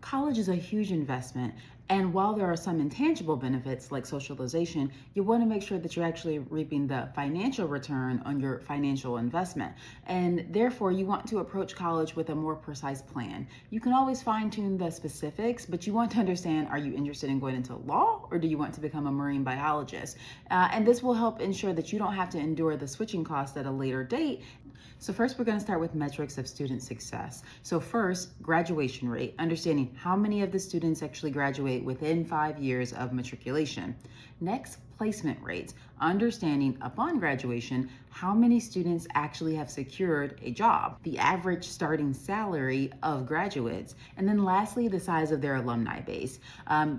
College is a huge investment, and while there are some intangible benefits like socialization, you want to make sure that you're actually reaping the financial return on your financial investment. And therefore, you want to approach college with a more precise plan. You can always fine tune the specifics, but you want to understand, are you interested in going into law or do you want to become a marine biologist? And this will help ensure that you don't have to endure the switching costs at a later date. So first, we're going to start with metrics of student success. So first, graduation rate, understanding how many of the students actually graduate within 5 years of matriculation. Next, placement rates, understanding upon graduation how many students actually have secured a job, the average starting salary of graduates, and then lastly, the size of their alumni base.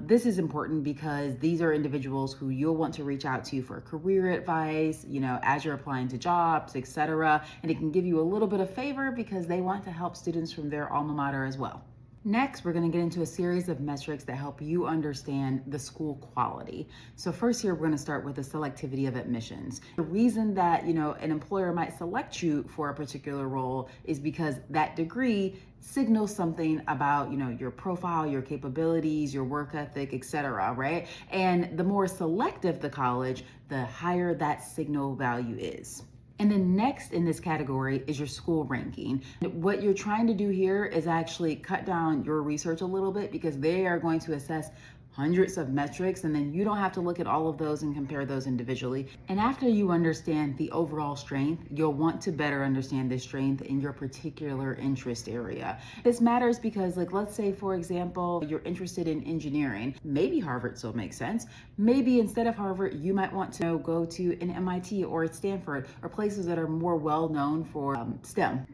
This is important because these are individuals who you'll want to reach out to for career advice, as you're applying to jobs, etc. And it can give you a little bit of favor because they want to help students from their alma mater as well. Next, we're going to get into a series of metrics that help you understand the school quality. So first here, we're going to start with the selectivity of admissions. The reason that, an employer might select you for a particular role is because that degree signals something about, your profile, your capabilities, your work ethic, etc., right? And the more selective the college, the higher that signal value is. And then next in this category is your school ranking. What you're trying to do here is actually cut down your research a little bit because they are going to assess hundreds of metrics, and then you don't have to look at all of those and compare those individually. And after you understand the overall strength, you'll want to better understand the strength in your particular interest area. This matters because, let's say, for example, you're interested in engineering. Maybe Harvard still makes sense. Maybe instead of Harvard, you might want to go to an MIT or Stanford or places that are more well known for STEM.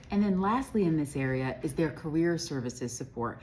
And then lastly in this area is their career services support.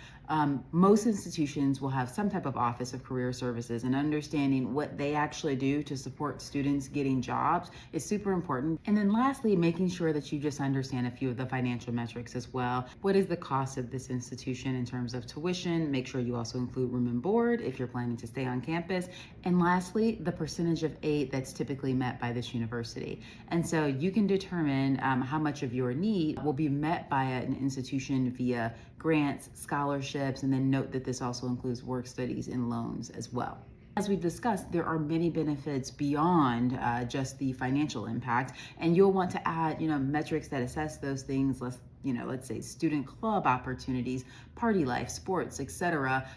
Most institutions will have some type of office of career services, and understanding what they actually do to support students getting jobs is super important. And then lastly, making sure that you just understand a few of the financial metrics as well. What is the cost of this institution in terms of tuition? Make sure you also include room and board if you're planning to stay on campus. And lastly, the percentage of aid that's typically met by this university. And so you can determine how much of your need will be met by an institution via grants, scholarships, and then note that this also includes work studies and loans as well. As we've discussed, there are many benefits beyond just the financial impact, and you'll want to add, metrics that assess those things. Let's say student club opportunities, party life, sports, etc.,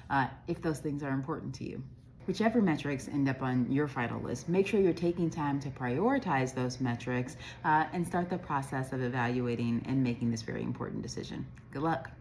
if those things are important to you. Whichever metrics end up on your final list, make sure you're taking time to prioritize those metrics and start the process of evaluating and making this very important decision. Good luck.